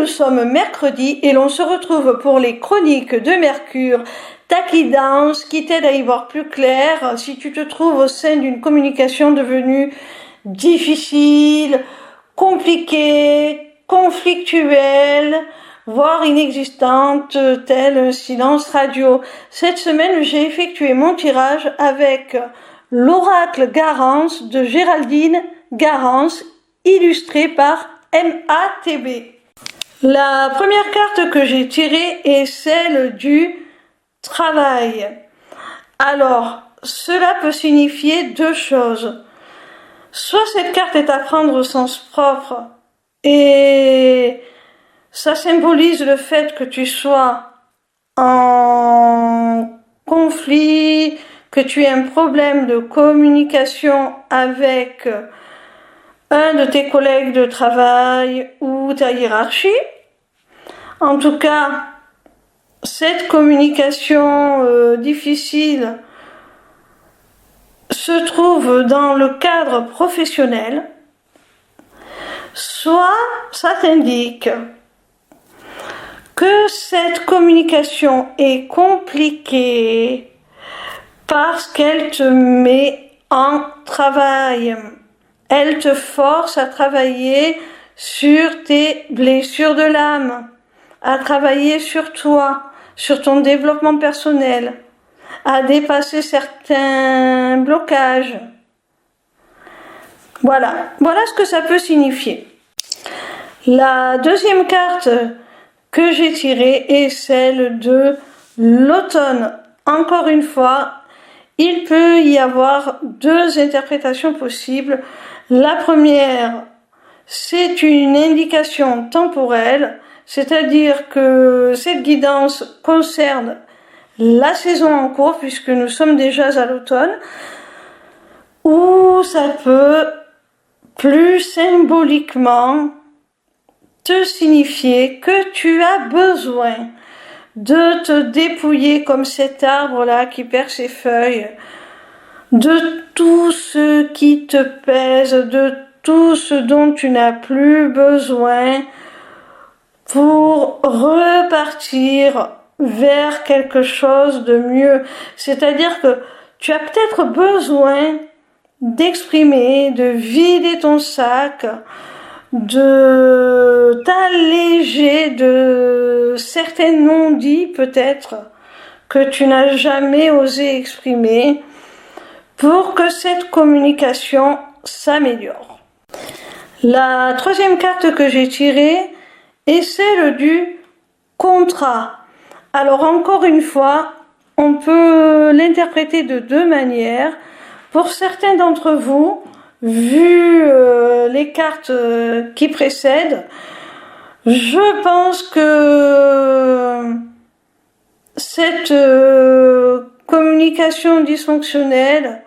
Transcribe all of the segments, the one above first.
nous sommes mercredi et l'on se retrouve pour les chroniques de Mercure, ta guidance qui t'aide à y voir plus clair si tu te trouves au sein d'une communication devenue difficile, compliquée, conflictuelle, voire inexistante, tel un silence radio. Cette semaine, j'ai effectué mon tirage avec l'oracle Garance de Géraldine Garance, illustré par MATB. La première carte que j'ai tirée est celle du travail. Alors, cela peut signifier deux choses. Soit cette carte est à prendre au sens propre et ça symbolise le fait que tu sois en conflit, que tu aies un problème de communication avec un de tes collègues de travail ou ta hiérarchie. En tout cas, cette communication difficile se trouve dans le cadre professionnel. Soit ça t'indique que cette communication est compliquée parce qu'elle te met en travail. Elle te force à travailler sur tes blessures de l'âme, à travailler sur toi, sur ton développement personnel, à dépasser certains blocages. Voilà ce que ça peut signifier. La deuxième carte que j'ai tirée est celle de l'automne. Encore une fois, il peut y avoir deux interprétations possibles. La première, c'est une indication temporelle, c'est-à-dire que cette guidance concerne la saison en cours, puisque nous sommes déjà à l'automne, ou ça peut plus symboliquement te signifier que tu as besoin de te dépouiller comme cet arbre-là qui perd ses feuilles, de tout ce qui te pèse, de tout ce dont tu n'as plus besoin pour repartir vers quelque chose de mieux. C'est-à-dire que tu as peut-être besoin d'exprimer, de vider ton sac, de t'alléger de certains non-dits peut-être que tu n'as jamais osé exprimer pour que cette communication s'améliore. La troisième carte que j'ai tirée est celle du contrat. Alors encore une fois, on peut l'interpréter de deux manières. Pour certains d'entre vous, vu les cartes qui précèdent, je pense que cette communication dysfonctionnelle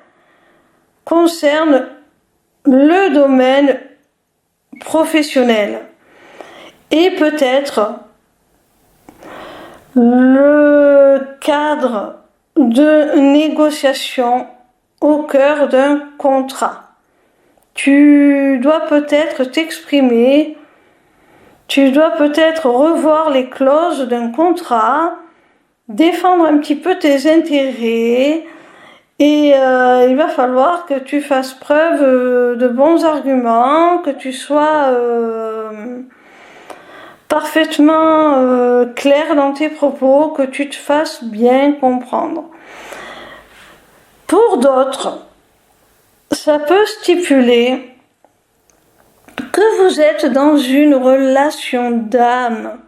concerne le domaine professionnel et peut-être le cadre de négociation au cœur d'un contrat. Tu dois peut-être t'exprimer, tu dois peut-être revoir les clauses d'un contrat, défendre un petit peu tes intérêts et il va falloir que tu fasses preuve de bons arguments, que tu sois parfaitement clair dans tes propos, que tu te fasses bien comprendre. Pour d'autres, ça peut stipuler que vous êtes dans une relation d'âme,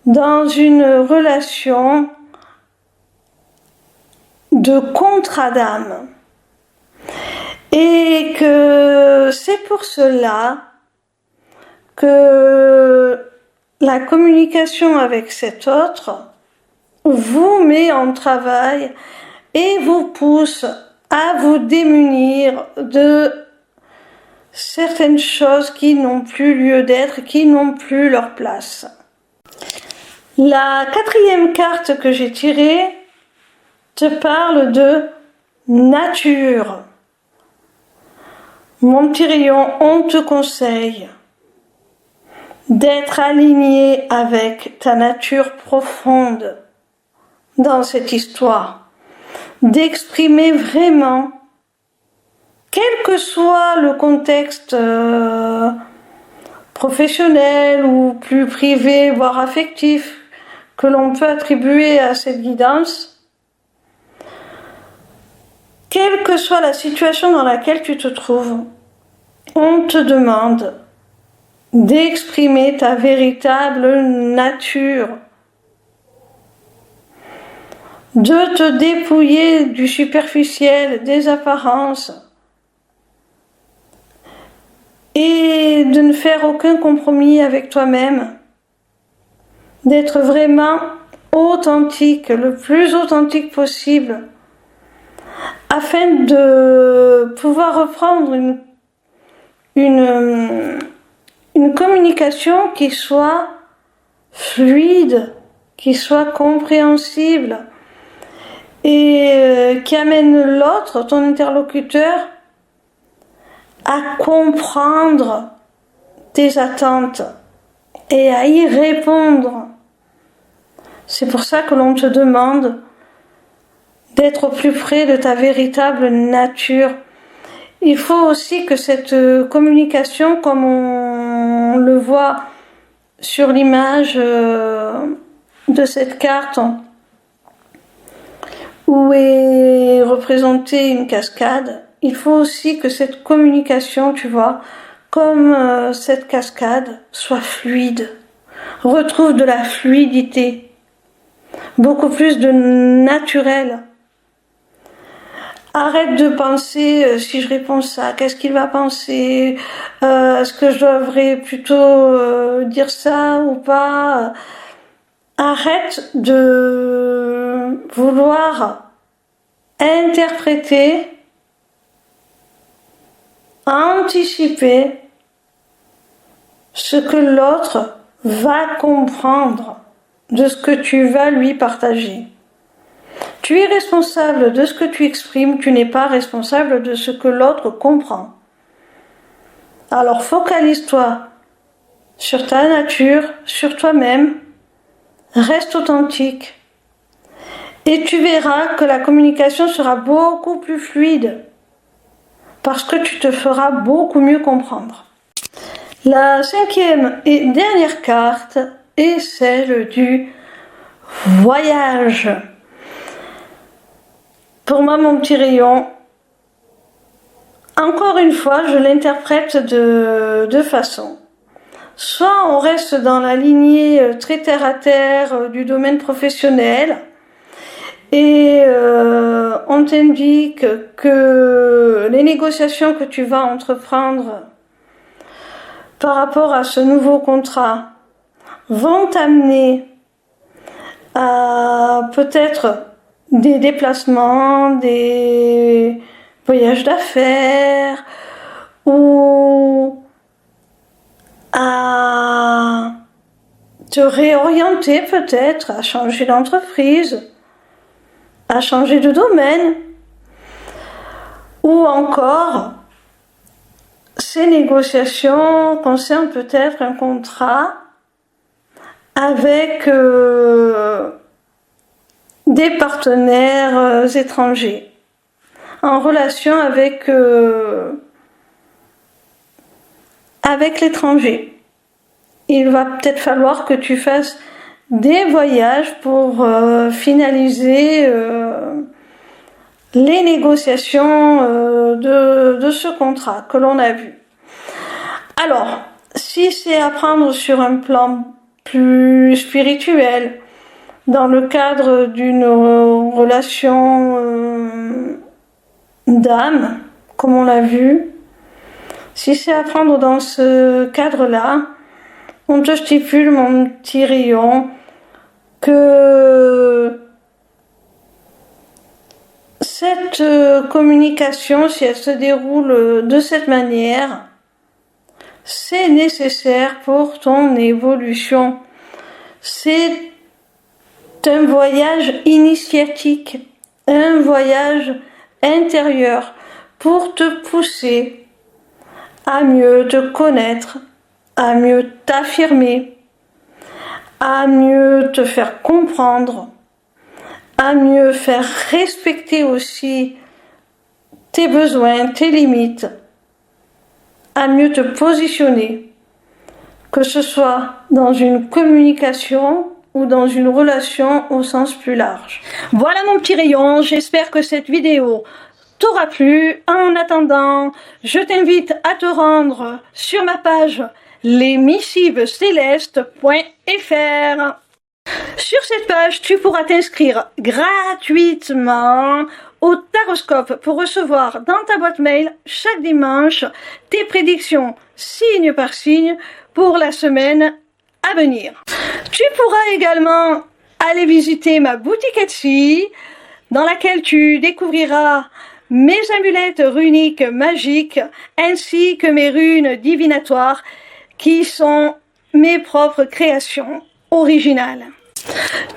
dans une relation de contrat d'âme. Et que c'est pour cela que la communication avec cet autre vous met en travail et vous pousse à vous démunir de certaines choses qui n'ont plus lieu d'être, qui n'ont plus leur place. La quatrième carte que j'ai tirée te parle de nature. Mon petit rayon, on te conseille d'être aligné avec ta nature profonde dans cette histoire, d'exprimer vraiment, quel que soit le contexte professionnel ou plus privé, voire affectif, que l'on peut attribuer à cette guidance, quelle que soit la situation dans laquelle tu te trouves, on te demande d'exprimer ta véritable nature, de te dépouiller du superficiel, des apparences, et de ne faire aucun compromis avec toi-même, d'être vraiment authentique, le plus authentique possible, afin de pouvoir reprendre une communication qui soit fluide, qui soit compréhensible et qui amène l'autre, ton interlocuteur, à comprendre tes attentes et à y répondre. C'est pour ça que l'on te demande d'être au plus près de ta véritable nature. Il faut aussi que cette communication, comme on le voit sur l'image de cette carte, où est représentée une cascade, il faut aussi que cette communication, tu vois, comme cette cascade, soit fluide, retrouve de la fluidité, beaucoup plus de naturel. Arrête de penser, si je réponds ça, qu'est-ce qu'il va penser, est-ce que je devrais plutôt dire ça ou pas. Arrête de vouloir interpréter, anticiper ce que l'autre va comprendre de ce que tu vas lui partager. Tu es responsable de ce que tu exprimes, tu n'es pas responsable de ce que l'autre comprend. Alors focalise-toi sur ta nature, sur toi-même, reste authentique et tu verras que la communication sera beaucoup plus fluide parce que tu te feras beaucoup mieux comprendre. La cinquième et dernière carte est celle du voyage. Pour moi, mon petit rayon, encore une fois, je l'interprète de deux façons. Soit on reste dans la lignée très terre-à-terre du domaine professionnel et on t'indique que les négociations que tu vas entreprendre par rapport à ce nouveau contrat vont t'amener à peut-être des déplacements, des voyages d'affaires ou à te réorienter peut-être, à changer d'entreprise, à changer de domaine, ou encore ces négociations concernent peut-être un contrat avec des partenaires étrangers, en relation avec l'étranger. Il va peut-être falloir que tu fasses des voyages pour finaliser les négociations de ce contrat que l'on a vu. Alors, si c'est à prendre sur un plan plus spirituel, dans le cadre d'une relation d'âme, comme on l'a vu, si c'est à prendre dans ce cadre-là, on te stipule, mon petit rayon, que cette communication, si elle se déroule de cette manière, c'est nécessaire pour ton évolution. C'est un voyage initiatique, un voyage intérieur pour te pousser à mieux te connaître, à mieux t'affirmer, à mieux te faire comprendre, à mieux faire respecter aussi tes besoins, tes limites, à mieux te positionner, que ce soit dans une communication ou dans une relation au sens plus large. Voilà mon petit rayon, j'espère que cette vidéo t'aura plu. En attendant, je t'invite à te rendre sur ma page lesmissivescélestes.fr. Sur cette page, tu pourras t'inscrire gratuitement au Taroscope pour recevoir dans ta boîte mail chaque dimanche tes prédictions signe par signe pour la semaine à venir. Tu pourras également aller visiter ma boutique Etsy dans laquelle tu découvriras mes amulettes runiques magiques ainsi que mes runes divinatoires qui sont mes propres créations originales.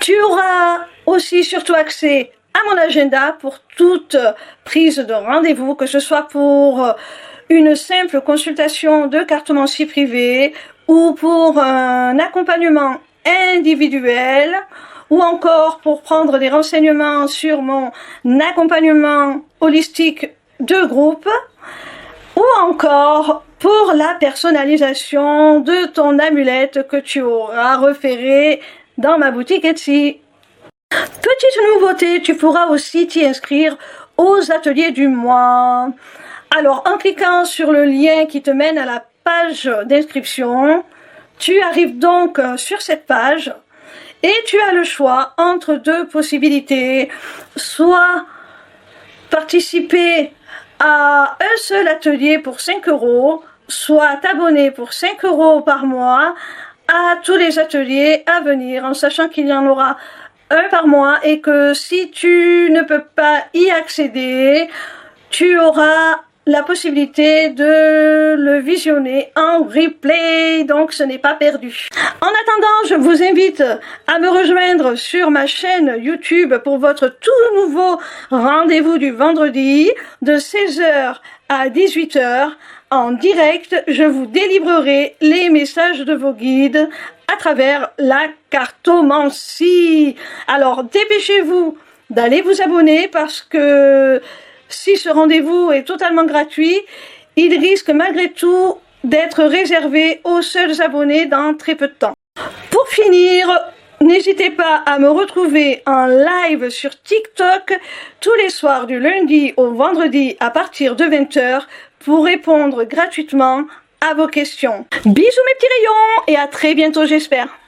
Tu auras aussi surtout accès à mon agenda pour toute prise de rendez-vous, que ce soit pour une simple consultation de cartomancie privée ou pour un accompagnement individuel ou encore pour prendre des renseignements sur mon accompagnement holistique de groupe ou encore pour la personnalisation de ton amulette que tu auras repérée dans ma boutique Etsy. Petite nouveauté, tu pourras aussi t'y inscrire aux ateliers du mois. Alors, en cliquant sur le lien qui te mène à la page d'inscription, tu arrives donc sur cette page et tu as le choix entre deux possibilités. Soit participer à un seul atelier pour 5 €, soit t'abonner pour 5 € par mois à tous les ateliers à venir, en sachant qu'il y en aura un par mois et que si tu ne peux pas y accéder, tu auras la possibilité de le visionner en replay, donc ce n'est pas perdu. En attendant, je vous invite à me rejoindre sur ma chaîne YouTube pour votre tout nouveau rendez-vous du vendredi de 16 h à 18 h. En direct, je vous délivrerai les messages de vos guides à travers la cartomancie. Alors, dépêchez-vous d'aller vous abonner parce que si ce rendez-vous est totalement gratuit, il risque malgré tout d'être réservé aux seuls abonnés dans très peu de temps. Pour finir, n'hésitez pas à me retrouver en live sur TikTok tous les soirs du lundi au vendredi à partir de 20 h pour répondre gratuitement à vos questions. Bisous mes petits rayons et à très bientôt j'espère.